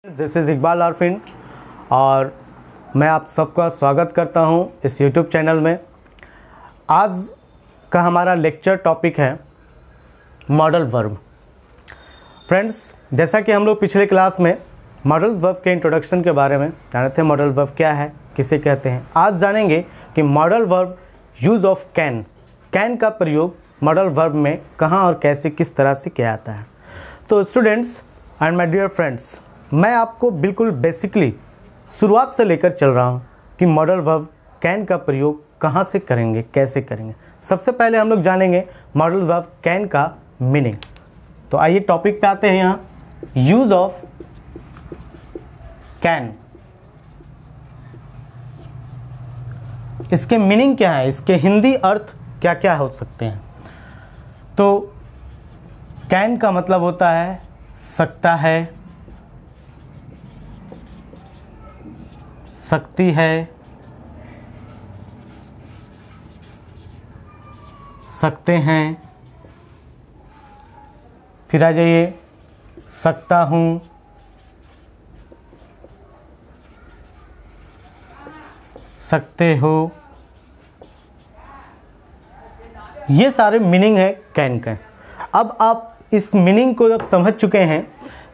This is Iqbal Arfin और मैं आप सबका स्वागत करता हूं इस YouTube चैनल में। आज का हमारा लेक्चर टॉपिक है मॉडल वर्ब। फ्रेंड्स, जैसा कि हम लोग पिछले क्लास में मॉडल वर्ब के इंट्रोडक्शन के बारे में जाने थे, मॉडल वर्ब क्या है, किसे कहते हैं। आज जानेंगे कि modal verb use of can का प्रयोग मॉडल वर्ब में कहाँ और कैसे किस तरह से किया जाता है। तो students and my dear friends, मैं आपको बिल्कुल बेसिकली शुरुआत से लेकर चल रहा हूँ कि मॉडल वर्ब कैन का प्रयोग कहाँ से करेंगे, कैसे करेंगे। सबसे पहले हम लोग जानेंगे मॉडल वर्ब कैन का मीनिंग। तो आइए टॉपिक पे आते हैं। यहाँ यूज़ ऑफ कैन, इसके मीनिंग क्या है, इसके हिंदी अर्थ क्या क्या हो सकते हैं। तो कैन का मतलब होता है सकता है, सकती है, सकते हैं। फिर आ जाइए सकता हूँ, सकते हो। ये सारे मीनिंग है कैन के। अब आप इस मीनिंग को जब समझ चुके हैं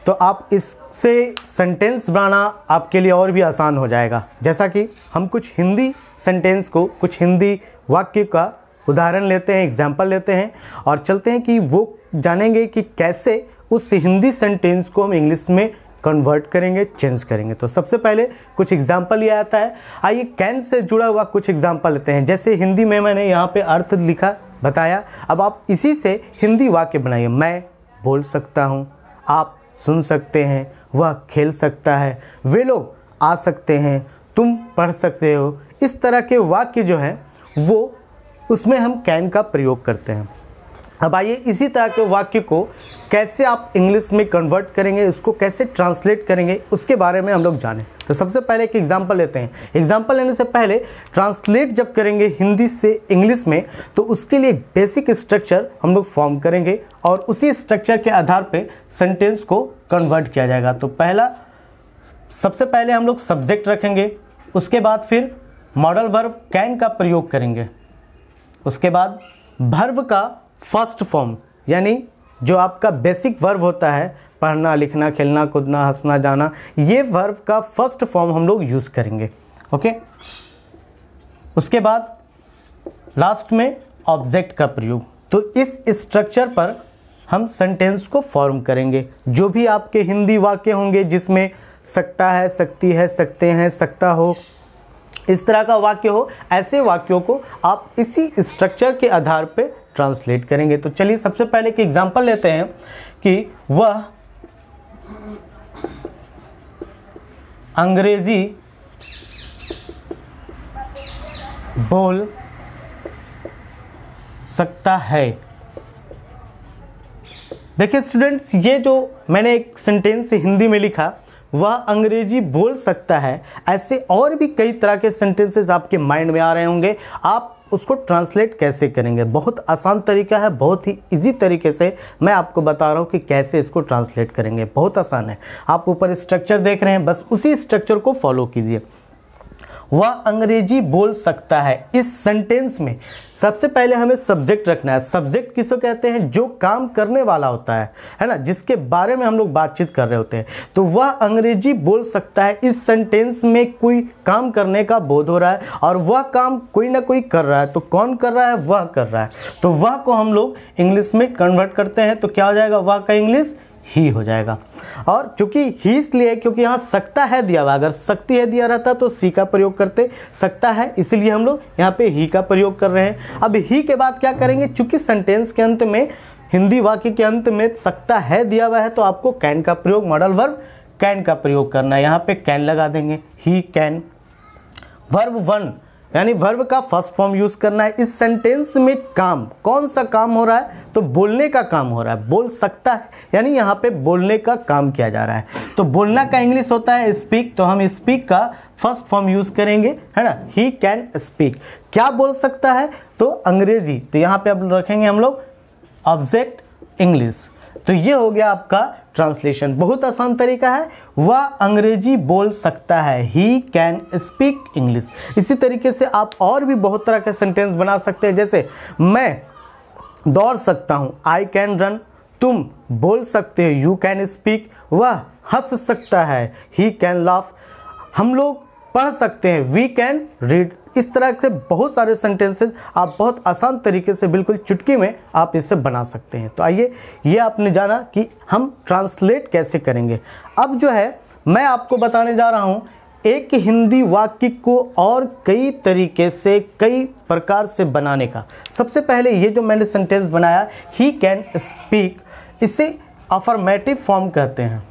तो आप इससे सेंटेंस बनाना आपके लिए और भी आसान हो जाएगा। जैसा कि हम कुछ हिंदी सेंटेंस को, कुछ हिंदी वाक्य का उदाहरण लेते हैं, एग्जाम्पल लेते हैं और चलते हैं कि वो जानेंगे कि कैसे उस हिंदी सेंटेंस को हम इंग्लिश में कन्वर्ट करेंगे, चेंज करेंगे। तो सबसे पहले कुछ एग्जाम्पल लिया जाता है। आइए कैन से जुड़ा हुआ कुछ एग्जाम्पल लेते हैं। जैसे हिंदी में मैंने यहाँ पे अर्थ लिखा, बताया। अब आप इसी से हिंदी वाक्य बनाइए। मैं बोल सकता हूँ, आप सुन सकते हैं, वह खेल सकता है, वे लोग आ सकते हैं, तुम पढ़ सकते हो। इस तरह के वाक्य जो हैं वो उसमें हम कैन का प्रयोग करते हैं। अब आइए इसी तरह के वाक्य को कैसे आप इंग्लिश में कन्वर्ट करेंगे, उसको कैसे ट्रांसलेट करेंगे, उसके बारे में हम लोग जानें। तो सबसे पहले एक एग्जांपल लेते हैं। एग्जांपल लेने से पहले ट्रांसलेट जब करेंगे हिंदी से इंग्लिश में तो उसके लिए बेसिक स्ट्रक्चर हम लोग फॉर्म करेंगे और उसी स्ट्रक्चर के आधार पे सेंटेंस को कन्वर्ट किया जाएगा। तो सबसे पहले हम लोग सब्जेक्ट रखेंगे, उसके बाद फिर मॉडल वर्ब कैन का प्रयोग करेंगे, उसके बाद वर्ब का फर्स्ट फॉर्म यानी जो आपका बेसिक वर्ब होता है, पढ़ना, लिखना, खेलना, कूदना, हंसना, जाना, ये वर्ब का फर्स्ट फॉर्म हम लोग यूज़ करेंगे। ओके, उसके बाद लास्ट में ऑब्जेक्ट का प्रयोग। तो इस स्ट्रक्चर पर हम सेंटेंस को फॉर्म करेंगे। जो भी आपके हिंदी वाक्य होंगे जिसमें सकता है, सकती है, सकते हैं, सकता हो, इस तरह का वाक्य हो, ऐसे वाक्यों को आप इसी स्ट्रक्चर के आधार पे ट्रांसलेट करेंगे। तो चलिए सबसे पहले एक एग्जांपल लेते हैं कि वह अंग्रेजी बोल सकता है। देखिए स्टूडेंट्स, ये जो मैंने एक सेंटेंस हिंदी में लिखा, वह अंग्रेजी बोल सकता है, ऐसे और भी कई तरह के सेंटेंसेस आपके माइंड में आ रहे होंगे। आप उसको ट्रांसलेट कैसे करेंगे? बहुत आसान तरीका है, बहुत ही इजी तरीके से मैं आपको बता रहा हूँ कि कैसे इसको ट्रांसलेट करेंगे। बहुत आसान है। आप ऊपर स्ट्रक्चर देख रहे हैं, बस उसी स्ट्रक्चर को फॉलो कीजिए। वह अंग्रेजी बोल सकता है। इस सेंटेंस में सबसे पहले हमें सब्जेक्ट रखना है। सब्जेक्ट किसको कहते हैं? जो काम करने वाला होता है ना, जिसके बारे में हम लोग बातचीत कर रहे होते हैं। तो वह अंग्रेजी बोल सकता है, इस सेंटेंस में कोई काम करने का बोध हो रहा है और वह काम कोई ना कोई कर रहा है। तो कौन कर रहा है? वह कर रहा है। तो वह को हम लोग इंग्लिश में कन्वर्ट करते हैं तो क्या हो जाएगा? वह का इंग्लिश ही हो जाएगा। और चूंकि ही इसलिए क्योंकि यहाँ सकता है दिया हुआ, अगर सकती है दिया रहता तो सी का प्रयोग करते, सकता है इसलिए हम लोग यहाँ पे ही का प्रयोग कर रहे हैं। अब ही के बाद क्या करेंगे? चूंकि सेंटेंस के अंत में, हिंदी वाक्य के अंत में सकता है दिया हुआ है तो आपको कैन का प्रयोग, मॉडल वर्ब कैन का प्रयोग करना है। यहाँ पे कैन लगा देंगे, ही कैन। वर्ब वन यानी वर्ब का फर्स्ट फॉर्म यूज करना है। इस सेंटेंस में काम, कौन सा काम हो रहा है? तो बोलने का काम हो रहा है। बोल सकता है यानी यहाँ पे बोलने का काम किया जा रहा है। तो बोलना का इंग्लिश होता है स्पीक, तो हम स्पीक का फर्स्ट फॉर्म यूज करेंगे, है ना, ही कैन स्पीक। क्या बोल सकता है? तो अंग्रेजी। तो यहाँ पे अब रखेंगे हम लोग ऑब्जेक्ट इंग्लिश। तो ये हो गया आपका ट्रांसलेशन बहुत आसान तरीका है, वह अंग्रेजी बोल सकता है, ही कैन स्पीक इंग्लिश। इसी तरीके से आप और भी बहुत तरह के सेंटेंस बना सकते हैं, जैसे मैं दौड़ सकता हूँ, आई कैन रन, तुम बोल सकते हो, यू कैन स्पीक, वह हंस सकता है, ही कैन लाफ, हम लोग पढ़ सकते हैं, वी कैन रीड। इस तरह से बहुत सारे सेंटेंसेस आप बहुत आसान तरीके से बिल्कुल चुटकी में आप इसे बना सकते हैं। तो आइए, ये आपने जाना कि हम ट्रांसलेट कैसे करेंगे। अब जो है मैं आपको बताने जा रहा हूँ एक हिंदी वाक्य को और कई तरीके से, कई प्रकार से बनाने का। सबसे पहले ये जो मैंने सेंटेंस बनाया, ही कैन स्पीक, इसे अफर्मेटिव फॉर्म कहते हैं।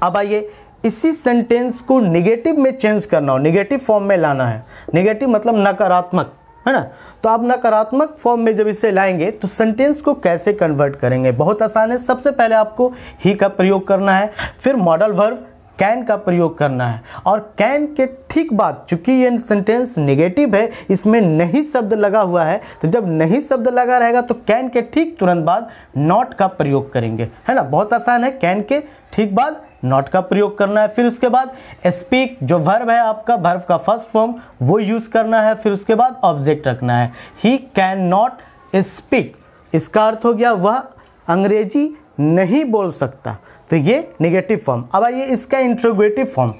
अब आइए, इसी सेंटेंस को नेगेटिव में चेंज करना हो, नेगेटिव फॉर्म में लाना है। नेगेटिव मतलब नकारात्मक, है ना। तो आप नकारात्मक फॉर्म में जब इसे लाएंगे तो सेंटेंस को कैसे कन्वर्ट करेंगे, बहुत आसान है। सबसे पहले आपको ही का प्रयोग करना है, फिर मॉडल वर्ब कैन का प्रयोग करना है, और कैन के ठीक बाद, चूंकि ये सेंटेंस नेगेटिव है, इसमें नहीं शब्द लगा हुआ है, तो जब नहीं शब्द लगा रहेगा तो कैन के ठीक तुरंत बाद नॉट का प्रयोग करेंगे, है ना। बहुत आसान है, कैन के ठीक बाद नॉट का प्रयोग करना है। फिर उसके बाद स्पीक, जो वर्ब है आपका, वर्ब का फर्स्ट फॉर्म, वो यूज करना है। फिर उसके बाद ऑब्जेक्ट रखना है, ही कैन नॉट स्पीक, इसका अर्थ हो गया वह अंग्रेजी नहीं बोल सकता। तो ये नेगेटिव फॉर्म। अब आइए इसका इंट्रोगेटिव फॉर्म।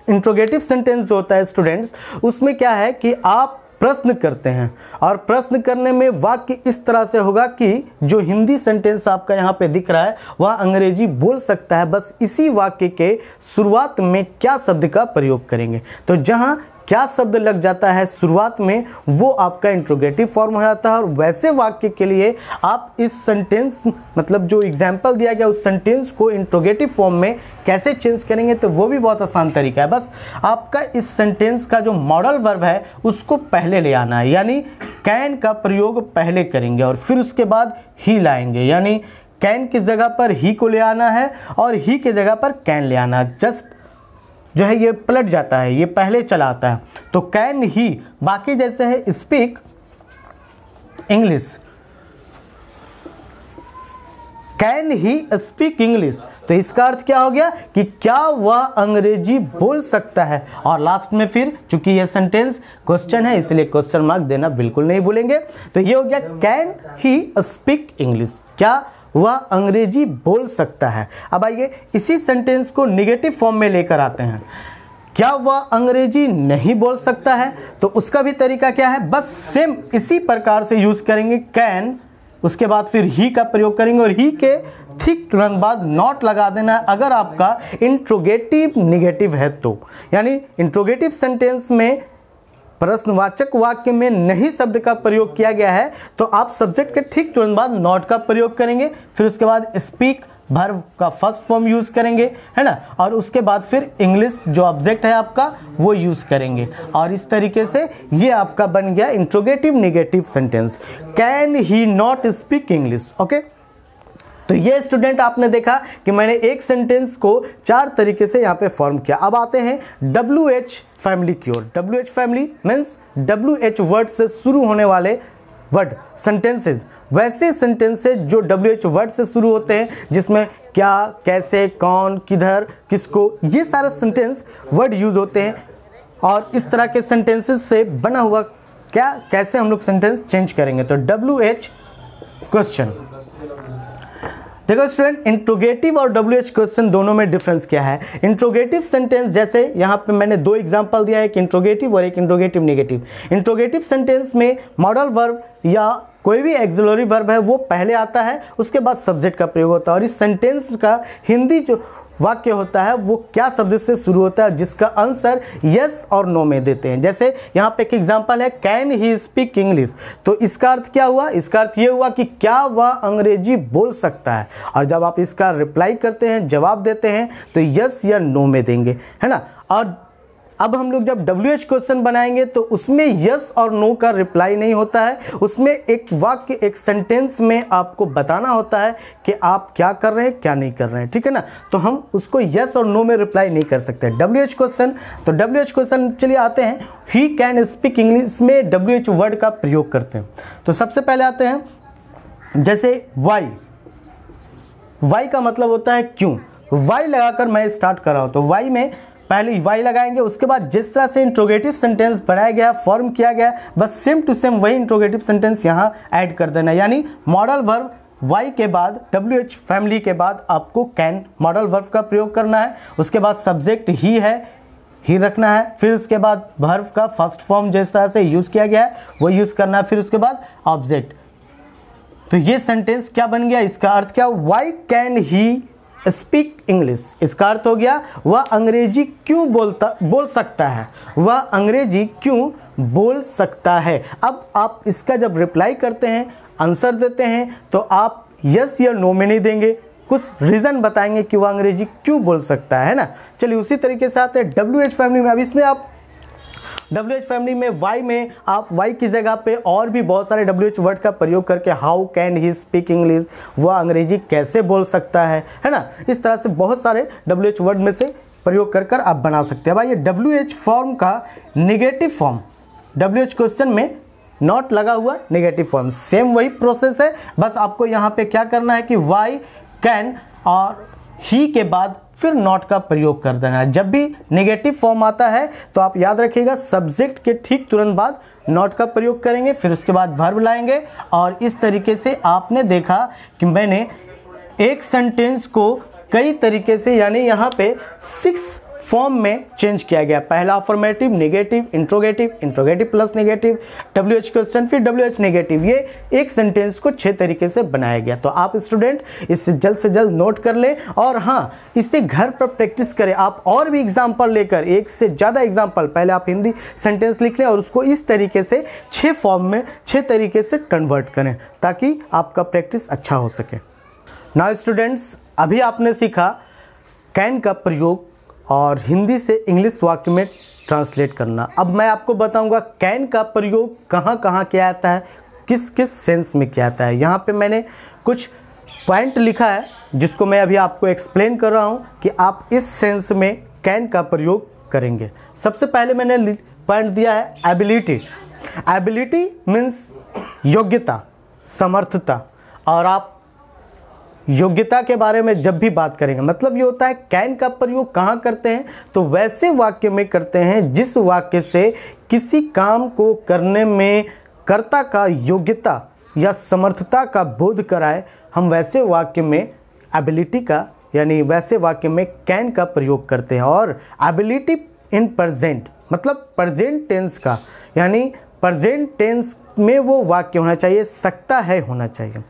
इंट्रोगेटिव सेंटेंस जो होता है स्टूडेंट्स, उसमें क्या है कि आप प्रश्न करते हैं, और प्रश्न करने में वाक्य इस तरह से होगा कि जो हिंदी सेंटेंस आपका यहाँ पे दिख रहा है वह अंग्रेजी बोल सकता है, बस इसी वाक्य के शुरुआत में क्या शब्द का प्रयोग करेंगे। तो जहाँ क्या शब्द लग जाता है शुरुआत में, वो आपका इंट्रोगेटिव फॉर्म हो जाता है। और वैसे वाक्य के लिए आप इस सेंटेंस, मतलब जो एग्जाम्पल दिया गया उस सेंटेंस को इंट्रोगेटिव फॉर्म में कैसे चेंज करेंगे, तो वो भी बहुत आसान तरीका है। बस आपका इस सेंटेंस का जो मॉडल वर्ब है उसको पहले ले आना है, यानी कैन का प्रयोग पहले करेंगे और फिर उसके बाद ही लाएंगे, यानी कैन की जगह पर ही को ले आना है और ही की जगह पर कैन ले आना है। जस्ट जो है ये पलट जाता है, ये पहले चला आता है। तो कैन ही, बाकी जैसे है speak English, can he speak English, तो इसका अर्थ क्या हो गया कि क्या वह अंग्रेजी बोल सकता है। और लास्ट में फिर, चूंकि ये सेंटेंस क्वेश्चन है इसलिए क्वेश्चन मार्क देना बिल्कुल नहीं भूलेंगे। तो ये हो गया कैन ही स्पीक इंग्लिश, क्या वह अंग्रेजी बोल सकता है। अब आइए इसी सेंटेंस को नेगेटिव फॉर्म में लेकर आते हैं, क्या वह अंग्रेजी नहीं बोल सकता है। तो उसका भी तरीका क्या है, बस सेम इसी प्रकार से यूज करेंगे कैन, उसके बाद फिर ही का प्रयोग करेंगे और ही के ठीक तुरंत बाद नॉट लगा देना है अगर आपका इंट्रोगेटिव नेगेटिव है तो। यानी इंट्रोगेटिव सेंटेंस में प्रश्नवाचक वाक्य में नहीं शब्द का प्रयोग किया गया है तो आप सब्जेक्ट के ठीक तुरंत बाद नॉट का प्रयोग करेंगे, फिर उसके बाद स्पीक वर्ब का फर्स्ट फॉर्म यूज करेंगे, है ना, और उसके बाद फिर इंग्लिश जो ऑब्जेक्ट है आपका वो यूज करेंगे। और इस तरीके से ये आपका बन गया interrogative negative sentence, can he not speak English. Okay, तो ये स्टूडेंट आपने देखा कि मैंने एक सेंटेंस को 4 तरीके से यहाँ पे फॉर्म किया। अब आते हैं WH फैमिली की ओर। WH family means WH word से शुरू होने वाले वर्ड सेंटेंसेस, वैसे सेंटेंसेस जो WH वर्ड से शुरू होते हैं जिसमें क्या, कैसे, कौन, किधर, किसको, ये सारे सेंटेंस वर्ड यूज होते हैं। और इस तरह के सेंटेंसेस से बना हुआ क्या, कैसे हम लोग सेंटेंस चेंज करेंगे। तो WH क्वेश्चन, देखो स्टूडेंट, इंट्रोगेटिव और WH क्वेश्चन दोनों में डिफरेंस क्या है। इंट्रोगेटिव सेंटेंस, जैसे यहाँ पे मैंने 2 एग्जांपल दिया है, एक इंट्रोगेटिव और एक इंट्रोगेटिव नेगेटिव। इंट्रोगेटिव सेंटेंस में मॉडल वर्ब या कोई भी एक्सिलरी वर्ब है वो पहले आता है, उसके बाद सब्जेक्ट का प्रयोग होता है। और इस सेंटेंस का हिंदी जो वाक्य होता है वो क्या शब्द से शुरू होता है जिसका आंसर यस और नो में देते हैं। जैसे यहाँ पे एक एग्जांपल है, कैन ही स्पीक इंग्लिश, तो इसका अर्थ क्या हुआ, इसका अर्थ ये हुआ कि क्या वह अंग्रेजी बोल सकता है। और जब आप इसका रिप्लाई करते हैं, जवाब देते हैं, तो यस या नो में देंगे, है ना। और अब हम लोग जब WH क्वेश्चन बनाएंगे तो उसमें यस और नो का रिप्लाई नहीं होता है, उसमें एक वाक्य, एक सेंटेंस में आपको बताना होता है कि आप क्या कर रहे हैं, क्या नहीं कर रहे हैं, ठीक है ना। तो हम उसको यस और नो में रिप्लाई नहीं कर सकते। WH क्वेश्चन, तो WH क्वेश्चन चलिए आते हैं, ही कैन स्पीक इंग्लिश में WH वर्ड का प्रयोग करते हैं। तो सबसे पहले आते हैं जैसे वाई, वाई का मतलब होता है क्यों। वाई लगाकर मैं स्टार्ट कर रहा हूँ, तो वाई में पहले वाई लगाएंगे, उसके बाद जिस तरह से इंट्रोगेटिव सेंटेंस बनाया गया, फॉर्म किया गया, बस सेम टू सेम वही इंट्रोगेटिव सेंटेंस यहाँ ऐड कर देना। यानी मॉडल वर्ब वाई के बाद WH फैमिली के बाद आपको कैन मॉडल वर्ब का प्रयोग करना है। उसके बाद सब्जेक्ट ही है, ही रखना है। फिर उसके बाद वर्ब का फर्स्ट फॉर्म जिस तरह से यूज़ किया गया है वो यूज़ करना है। फिर उसके बाद ऑब्जेक्ट। तो ये सेंटेंस क्या बन गया, इसका अर्थ क्या, why can he speak English. इसका अर्थ हो गया वह अंग्रेजी क्यों बोल सकता है, वह अंग्रेजी क्यों बोल सकता है। अब आप इसका जब रिप्लाई करते हैं, आंसर देते हैं, तो आप यस या नो में नहीं देंगे, कुछ रीज़न बताएंगे कि वह अंग्रेजी क्यों बोल सकता है ना। चलिए उसी तरीके से आते हैं WH फैमिली में। अब इसमें आप WH फैमिली में वाई में आप वाई की जगह पे और भी बहुत सारे WH वर्ड का प्रयोग करके how can he speak English, वह अंग्रेजी कैसे बोल सकता है ना। इस तरह से बहुत सारे WH वर्ड में से प्रयोग कर कर आप बना सकते हैं। भाई ये WH फॉर्म का नेगेटिव फॉर्म, WH क्वेश्चन में नॉट लगा हुआ नेगेटिव फॉर्म, सेम वही प्रोसेस है, बस आपको यहाँ पे क्या करना है कि वाई कैन और ही के बाद फिर नॉट का प्रयोग कर देना है। जब भी नेगेटिव फॉर्म आता है तो आप याद रखिएगा सब्जेक्ट के ठीक तुरंत बाद नॉट का प्रयोग करेंगे, फिर उसके बाद वर्ब लाएंगे। और इस तरीके से आपने देखा कि मैंने एक सेंटेंस को कई तरीके से, यानी यहाँ पे 6 फॉर्म में चेंज किया गया। पहला affirmative, negative, interrogative, interrogative plus negative, WH question, फिर WH नेगेटिव। ये एक सेंटेंस को 6 तरीके से बनाया गया। तो आप स्टूडेंट इससे जल्द से जल्द नोट कर लें और हाँ, इससे घर पर प्रैक्टिस करें। आप और भी एग्जाम्पल लेकर, एक से ज़्यादा एग्जाम्पल, पहले आप हिंदी सेंटेंस लिख लें और उसको इस तरीके से 6 फॉर्म में 6 तरीके से कन्वर्ट करें ताकि आपका प्रैक्टिस अच्छा हो सके। नाउ स्टूडेंट्स, अभी आपने सीखा कैन का प्रयोग और हिंदी से इंग्लिश वाक्य में ट्रांसलेट करना। अब मैं आपको बताऊंगा कैन का प्रयोग कहाँ कहाँ किया जाता है, किस किस सेंस में किया जाता है। यहाँ पे मैंने कुछ पॉइंट लिखा है जिसको मैं अभी आपको एक्सप्लेन कर रहा हूँ कि आप इस सेंस में कैन का प्रयोग करेंगे। सबसे पहले मैंने पॉइंट दिया है एबिलिटी। एबिलिटी मीन्स योग्यता, समर्थता। और आप योग्यता के बारे में जब भी बात करेंगे, मतलब ये होता है कैन का प्रयोग कहाँ करते हैं, तो वैसे वाक्य में करते हैं जिस वाक्य से किसी काम को करने में कर्ता का योग्यता या समर्थता का बोध कराए, हम वैसे वाक्य में एबिलिटी का, यानी वैसे वाक्य में कैन का प्रयोग करते हैं। और एबिलिटी इन प्रेजेंट, मतलब प्रेजेंट टेंस का, यानी प्रेजेंट टेंस में वो वाक्य होना चाहिए, सकता है होना चाहिए।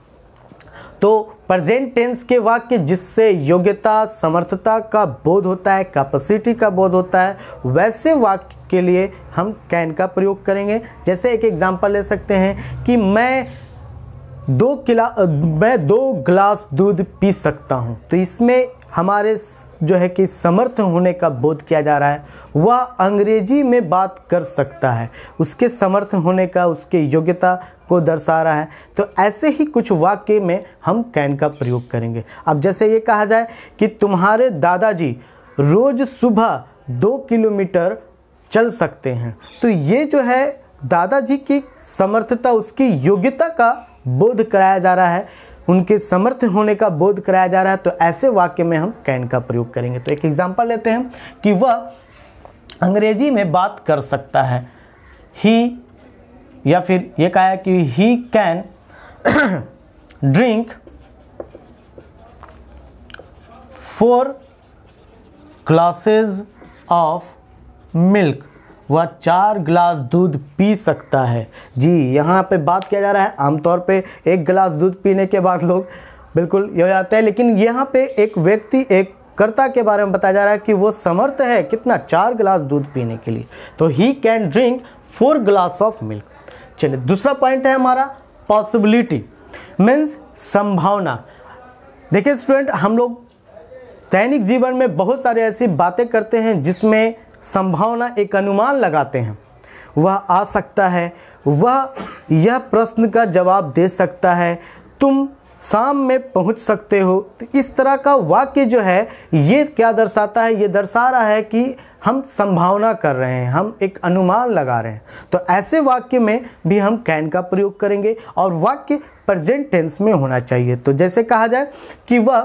तो प्रेजेंट टेंस के वाक्य जिससे योग्यता, समर्थता का बोध होता है, कैपेसिटी का बोध होता है, वैसे वाक्य के लिए हम कैन का प्रयोग करेंगे। जैसे एक एग्जांपल ले सकते हैं कि मैं 2 गिलास दूध पी सकता हूँ। तो इसमें हमारे जो है कि समर्थ होने का बोध किया जा रहा है, वह अंग्रेजी में बात कर सकता है, उसके समर्थ होने का, उसके योग्यता को दर्शा रहा है। तो ऐसे ही कुछ वाक्य में हम कैन का प्रयोग करेंगे। अब जैसे ये कहा जाए कि तुम्हारे दादाजी रोज़ सुबह 2 किलोमीटर चल सकते हैं, तो ये जो है दादाजी की समर्थता, उसकी योग्यता का बोध कराया जा रहा है, उनके समर्थ होने का बोध कराया जा रहा है। तो ऐसे वाक्य में हम कैन का प्रयोग करेंगे। तो एक एग्जांपल लेते हैं कि वह अंग्रेजी में बात कर सकता है, ही, या फिर ये कहा है कि he can drink 4 glasses of milk, वह 4 गिलास दूध पी सकता है। जी, यहाँ पे बात किया जा रहा है, आमतौर पे 1 गिलास दूध पीने के बाद लोग बिल्कुल ये हो जाते हैं, लेकिन यहाँ पे एक व्यक्ति, एक कर्ता के बारे में बताया जा रहा है कि वो समर्थ है कितना, 4 गिलास दूध पीने के लिए। तो he can drink 4 glass of milk. चलिए दूसरा पॉइंट है हमारा पॉसिबिलिटी, मीन्स संभावना। देखिए स्टूडेंट, हम लोग दैनिक जीवन में बहुत सारे ऐसी बातें करते हैं जिसमें संभावना, एक अनुमान लगाते हैं, वह आ सकता है, वह यह प्रश्न का जवाब दे सकता है, तुम शाम में पहुंच सकते हो। तो इस तरह का वाक्य जो है ये क्या दर्शाता है, ये दर्शा रहा है कि हम संभावना कर रहे हैं, हम एक अनुमान लगा रहे हैं। तो ऐसे वाक्य में भी हम कैन का प्रयोग करेंगे और वाक्य प्रेजेंट टेंस में होना चाहिए। तो जैसे कहा जाए कि वह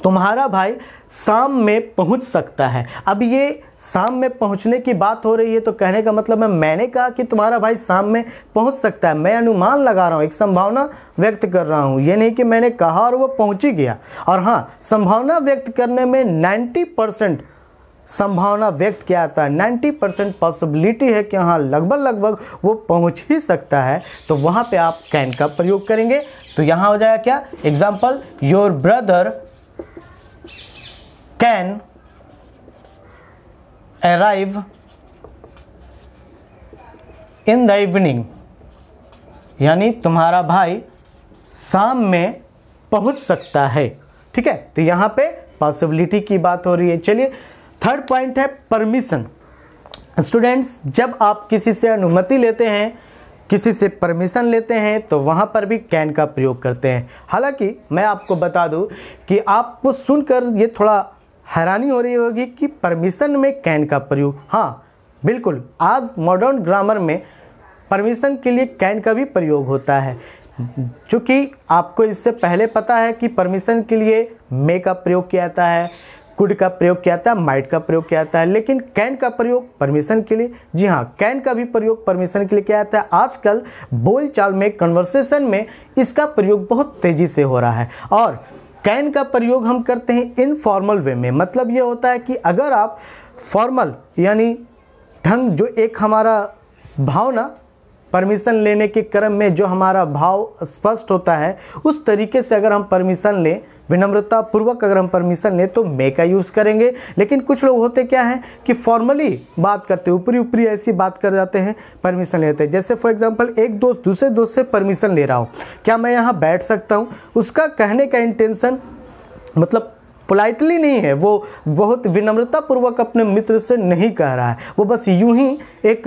तुम्हारा भाई शाम में पहुंच सकता है। अब ये शाम में पहुंचने की बात हो रही है, तो कहने का मतलब है मैंने कहा कि तुम्हारा भाई शाम में पहुंच सकता है, मैं अनुमान लगा रहा हूं, एक संभावना व्यक्त कर रहा हूं। ये नहीं कि मैंने कहा और वो पहुंच ही गया। और हाँ, संभावना व्यक्त करने में 90% संभावना व्यक्त किया जाता है, 90% पॉसिबिलिटी है कि हाँ लगभग वो पहुंच ही सकता है, तो वहां पे आप कैन का प्रयोग करेंगे। तो यहां हो जाएगा क्या, example, your brother can arrive in the evening, यानी तुम्हारा भाई शाम में पहुंच सकता है। ठीक है, तो यहां पे पॉसिबिलिटी की बात हो रही है। चलिए, थर्ड पॉइंट है परमिशन। स्टूडेंट्स, जब आप किसी से अनुमति लेते हैं, किसी से परमिशन लेते हैं, तो वहाँ पर भी कैन का प्रयोग करते हैं। हालांकि मैं आपको बता दूं कि आपको सुनकर ये थोड़ा हैरानी हो रही होगी कि परमिशन में कैन का प्रयोग, हाँ बिल्कुल, आज मॉडर्न ग्रामर में परमिशन के लिए कैन का भी प्रयोग होता है। चूँकि आपको इससे पहले पता है कि परमिशन के लिए मे का प्रयोग किया जाता है, कुड का प्रयोग किया जाता है, माइट का प्रयोग किया जाता है, लेकिन कैन का प्रयोग परमिशन के लिए, जी हाँ, कैन का भी प्रयोग परमिशन के लिए किया जाता है। आजकल बोलचाल में, कन्वर्सेशन में इसका प्रयोग बहुत तेज़ी से हो रहा है। और कैन का प्रयोग हम करते हैं इनफॉर्मल वे में। मतलब ये होता है कि अगर आप फॉर्मल यानी ढंग, जो एक हमारा भावना परमिशन लेने के क्रम में जो हमारा भाव स्पष्ट होता है, उस तरीके से अगर हम परमिशन लें, विनम्रता पूर्वक अगर हम परमिशन लें, तो मे का यूज़ करेंगे। लेकिन कुछ लोग होते क्या हैं कि फॉर्मली बात करते, ऊपरी ऐसी बात कर जाते हैं, परमिशन लेते हैं। जैसे फॉर एग्जांपल, एक दोस्त दूसरे दोस्त से परमिशन ले रहा हूँ, क्या मैं यहाँ बैठ सकता हूँ, उसका कहने का इंटेंशन मतलब पोलाइटली नहीं है, वो बहुत विनम्रता पूर्वक अपने मित्र से नहीं कह रहा है, वो बस यूं ही एक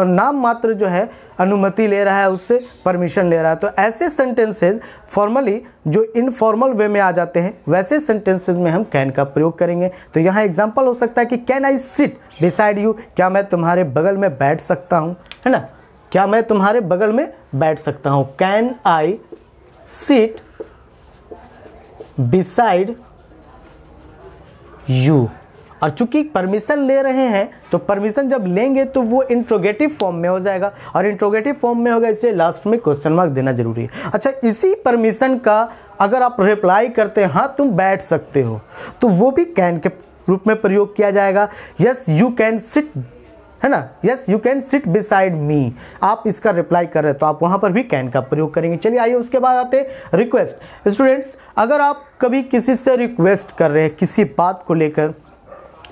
नाम मात्र जो है अनुमति ले रहा है, उससे परमिशन ले रहा है। तो ऐसे सेंटेंसेस फॉर्मली जो इनफॉर्मल वे में आ जाते हैं, वैसे सेंटेंसेस में हम कैन का प्रयोग करेंगे। तो यहाँ एग्जांपल हो सकता है कि can I sit beside you, क्या मैं तुम्हारे बगल में बैठ सकता हूँ, है ना, क्या मैं तुम्हारे बगल में बैठ सकता हूँ। Can I sit beside you. और चूंकि परमिशन ले रहे हैं, तो परमिशन जब लेंगे तो वो इंट्रोगेटिव फॉर्म में हो जाएगा, और इंट्रोगेटिव फॉर्म में होगा, इसलिए लास्ट में क्वेश्चन मार्क देना जरूरी है। अच्छा, इसी परमिशन का अगर आप रिप्लाई करते हैं हाँ तुम बैठ सकते हो, तो वो भी कैन के रूप में प्रयोग किया जाएगा। यस यू कैन सिट, है ना, yes you can sit beside me, आप इसका रिप्लाई कर रहे हैं तो आप वहां पर भी कैन का प्रयोग करेंगे। चलिए आइए उसके बाद आते हैं रिक्वेस्ट। स्टूडेंट्स, अगर आप कभी किसी से रिक्वेस्ट कर रहे हैं, किसी बात को लेकर,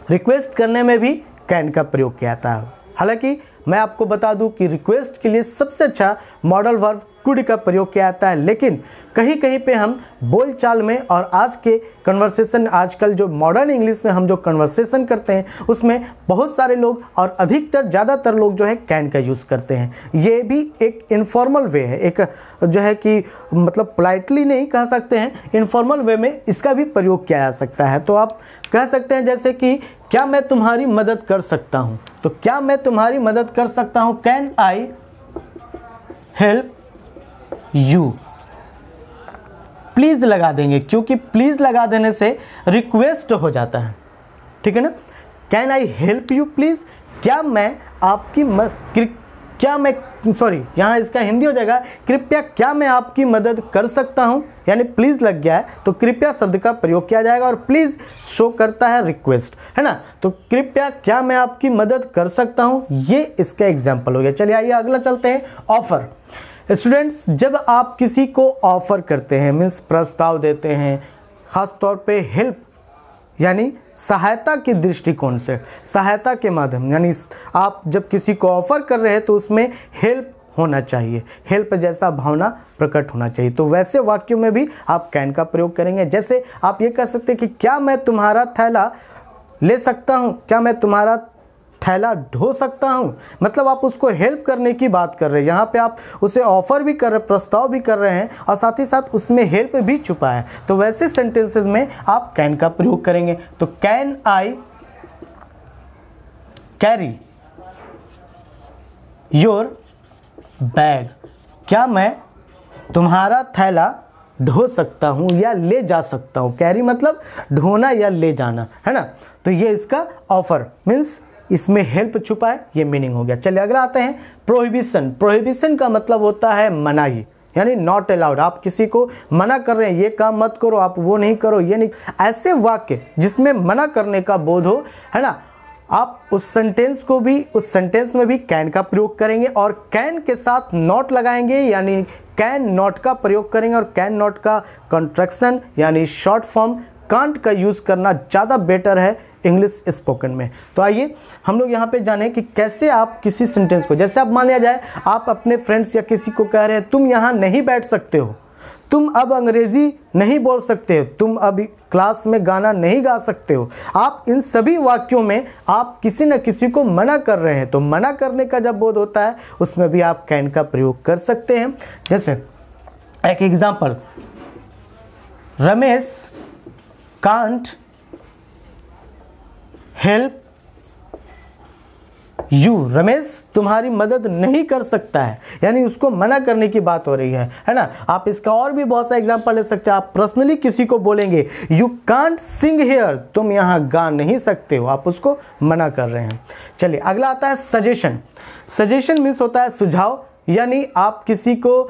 रिक्वेस्ट करने में भी कैन का प्रयोग किया जाता है। हालांकि मैं आपको बता दूं कि रिक्वेस्ट के लिए सबसे अच्छा मॉडल वर्ब कुड का प्रयोग किया जाता है, लेकिन कहीं कहीं पे हम बोलचाल में और आज के कन्वर्सेशन, आजकल जो मॉडर्न इंग्लिश में हम जो कन्वर्सेशन करते हैं, उसमें बहुत सारे लोग और अधिकतर ज़्यादातर लोग जो है कैन का यूज़ करते हैं। ये भी एक इनफॉर्मल वे है, एक जो है कि मतलब पोलाइटली नहीं कह सकते हैं, इनफॉर्मल वे में इसका भी प्रयोग किया जा सकता है। तो आप कह सकते हैं जैसे कि क्या मैं तुम्हारी मदद कर सकता हूँ, तो क्या मैं तुम्हारी मदद कर सकता हूँ, can I help you. Please लगा देंगे, क्योंकि प्लीज़ लगा देने से रिक्वेस्ट हो जाता है, ठीक है ना। Can I help you please, क्या मैं आपकी यहाँ इसका हिंदी हो जाएगा कृपया क्या मैं आपकी मदद कर सकता हूँ, यानी प्लीज़ लग गया है तो कृपया शब्द का प्रयोग किया जाएगा, और प्लीज़ शो करता है रिक्वेस्ट, है ना। तो कृपया क्या मैं आपकी मदद कर सकता हूँ, ये इसका एग्जाम्पल हो गया। चलिए आइए अगला चलते हैं, ऑफर। स्टूडेंट्स, जब आप किसी को ऑफर करते हैं, मीन्स प्रस्ताव देते हैं, ख़ास तौर पे हेल्प यानी सहायता के दृष्टिकोण से, सहायता के माध्यम, यानी आप जब किसी को ऑफर कर रहे हैं तो उसमें हेल्प होना चाहिए, हेल्प जैसा भावना प्रकट होना चाहिए। तो वैसे वाक्यों में भी आप कैन का प्रयोग करेंगे। जैसे आप ये कह सकते हैं कि क्या मैं तुम्हारा थैला ले सकता हूँ, क्या मैं तुम्हारा थैला ढो सकता हूँ, मतलब आप उसको हेल्प करने की बात कर रहे हैं। यहाँ पे आप उसे ऑफर भी कर रहे हैं, प्रस्ताव भी कर रहे हैं, और साथ ही साथ उसमें हेल्प भी छुपा है। तो वैसे सेंटेंसेस में आप कैन का प्रयोग करेंगे। तो can I carry your bag, क्या मैं तुम्हारा थैला ढो सकता हूँ या ले जा सकता हूँ। कैरी मतलब ढोना या ले जाना, है ना। तो ये इसका ऑफर मीन्स इसमें हेल्प छुपा है, ये मीनिंग हो गया। चलिए अगला आते हैं प्रोहिबिशन। प्रोहिबिशन का मतलब होता है मनाही, यानी नॉट अलाउड। आप किसी को मना कर रहे हैं, ये काम मत करो, आप वो नहीं करो, ये नहीं, ऐसे वाक्य जिसमें मना करने का बोध हो, है ना, आप उस सेंटेंस में भी कैन का प्रयोग करेंगे और कैन के साथ नॉट लगाएंगे, यानी कैन नॉट का प्रयोग करेंगे। और कैन नॉट का कॉन्ट्रैक्शन यानी शॉर्ट फॉर्म कांट का यूज़ करना ज़्यादा बेटर है इंग्लिश स्पोकन में। तो आइए हम लोग यहाँ पे जाने कि कैसे आप किसी सेंटेंस को, जैसे आप मान लिया जाए आप अपने फ्रेंड्स या किसी को कह रहे हैं तुम यहाँ नहीं बैठ सकते हो, तुम अब अंग्रेजी नहीं बोल सकते हो, तुम अब क्लास में गाना नहीं गा सकते हो। आप इन सभी वाक्यों में आप किसी न किसी को मना कर रहे हैं, तो मना करने का जब बोध होता है उसमें भी आप कैन का प्रयोग कर सकते हैं। जैसे एक example, Ramesh can't help you, Ramesh तुम्हारी मदद नहीं कर सकता है, यानी उसको मना करने की बात हो रही है ना। आप इसका और भी बहुत सा एग्जांपल ले सकते हैं। आप पर्सनली किसी को बोलेंगे यू कांट सिंग हियर, तुम यहाँ गा नहीं सकते हो, आप उसको मना कर रहे हैं। चलिए अगला आता है सजेशन। सजेशन मीन्स होता है सुझाव, यानी आप किसी को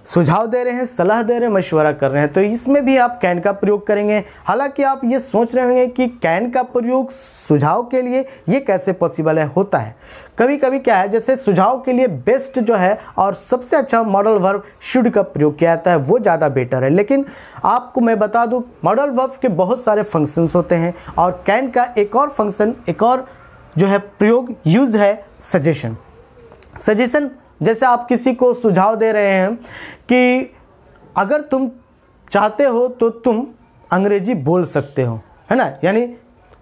सुझाव दे रहे हैं, सलाह दे रहे हैं, मशवरा कर रहे हैं, तो इसमें भी आप कैन का प्रयोग करेंगे। हालांकि आप ये सोच रहे होंगे कि कैन का प्रयोग सुझाव के लिए ये कैसे पॉसिबल है। होता है कभी कभी क्या है, जैसे सुझाव के लिए बेस्ट जो है और सबसे अच्छा मॉडल वर्ब शुड का प्रयोग किया जाता है, वो ज़्यादा बेटर है। लेकिन आपको मैं बता दूं मॉडल वर्ब के बहुत सारे फंक्शंस होते हैं और कैन का एक और फंक्शन, एक और जो है प्रयोग यूज है सजेशन। सजेशन जैसे आप किसी को सुझाव दे रहे हैं कि अगर तुम चाहते हो तो तुम अंग्रेजी बोल सकते हो, है ना, यानी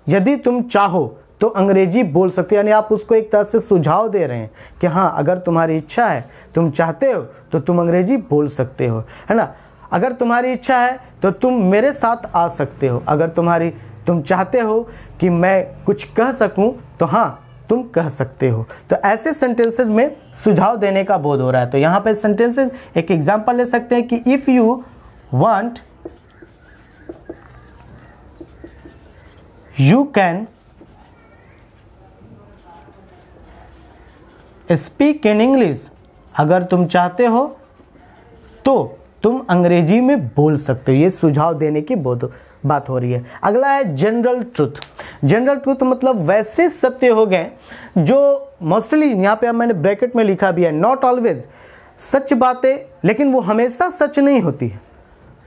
यदि तुम चाहो तो अंग्रेजी बोल सकते हो, यानी आप उसको एक तरह से सुझाव दे रहे हैं कि हाँ अगर तुम्हारी इच्छा है, तुम चाहते हो तो तुम अंग्रेजी बोल सकते हो, है ना। अगर तुम्हारी इच्छा है तो तुम मेरे साथ आ सकते हो, अगर तुम चाहते हो कि मैं कुछ कह सकूं तो हाँ तुम कह सकते हो। तो ऐसे सेंटेंसेस में सुझाव देने का बोध हो रहा है। तो यहाँ पे सेंटेंसेस एक एग्जांपल ले सकते हैं कि if you want you can speak in English, अगर तुम चाहते हो तो तुम अंग्रेजी में बोल सकते हो। ये सुझाव देने की बात हो रही है। अगला है जनरल ट्रुथ। जनरल ट्रुथ मतलब वैसे सत्य हो गए जो मोस्टली, यहाँ पे मैंने ब्रैकेट में लिखा भी है, नॉट ऑलवेज, सच बातें, लेकिन वो हमेशा सच नहीं होती है।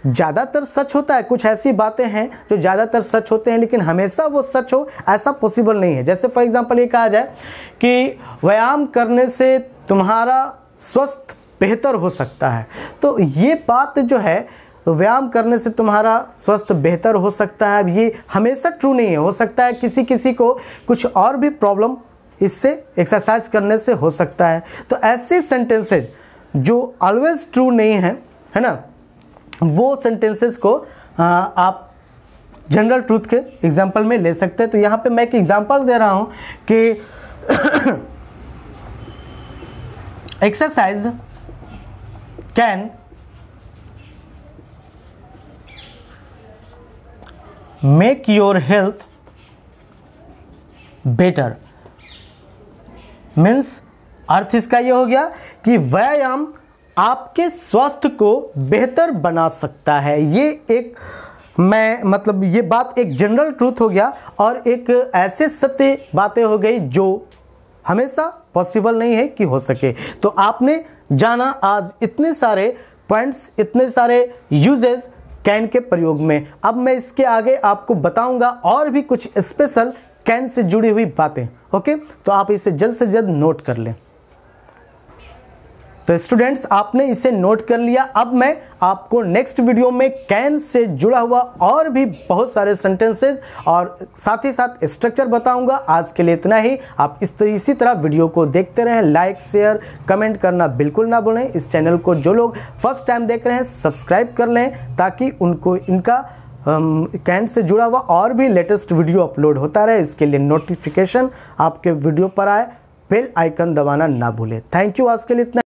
ज़्यादातर सच होता है, कुछ ऐसी बातें हैं जो ज़्यादातर सच होते हैं लेकिन हमेशा वो सच हो ऐसा पॉसिबल नहीं है। जैसे फॉर एग्जांपल ये कहा जाए कि व्यायाम करने से तुम्हारा स्वास्थ्य बेहतर हो सकता है, तो ये बात जो है व्यायाम करने से तुम्हारा स्वास्थ्य बेहतर हो सकता है, अब ये हमेशा ट्रू नहीं है। हो सकता है किसी को कुछ और भी प्रॉब्लम इससे एक्सरसाइज करने से हो सकता है। तो ऐसे सेंटेंसेज जो ऑलवेज ट्रू नहीं है ना, वो सेंटेंसेस को आप जनरल ट्रूथ के एग्जाम्पल में ले सकते हैं। तो यहाँ पे मैं एक एग्जाम्पल दे रहा हूँ कि exercise can make your health better. Means earth इसका ये हो गया कि व्यायाम आपके स्वास्थ्य को बेहतर बना सकता है। ये एक मतलब ये बात एक जनरल ट्रूथ हो गया और एक ऐसे सत्य बातें हो गई जो हमेशा पॉसिबल नहीं है कि हो सके। तो आपने जाना आज इतने सारे पॉइंट्स, इतने सारे यूजेस कैन के प्रयोग में। अब मैं इसके आगे आपको बताऊंगा और भी कुछ स्पेशल कैन से जुड़ी हुई बातें। ओके, तो आप इसे जल्द से जल्द नोट कर लें। तो स्टूडेंट्स आपने इसे नोट कर लिया। अब मैं आपको नेक्स्ट वीडियो में कैन से जुड़ा हुआ और भी बहुत सारे सेंटेंसेस और साथ ही साथ स्ट्रक्चर बताऊंगा। आज के लिए इतना ही। आप इसी तरह वीडियो को देखते रहें। लाइक, शेयर, कमेंट करना बिल्कुल ना भूलें। इस चैनल को जो लोग फर्स्ट टाइम देख रहे हैं सब्सक्राइब कर लें ताकि उनको इनका कैन से जुड़ा हुआ और भी लेटेस्ट वीडियो अपलोड होता रहे, इसके लिए नोटिफिकेशन आपके वीडियो पर आए, बेल आइकन दबाना ना भूलें। थैंक यू, आज के लिए इतना।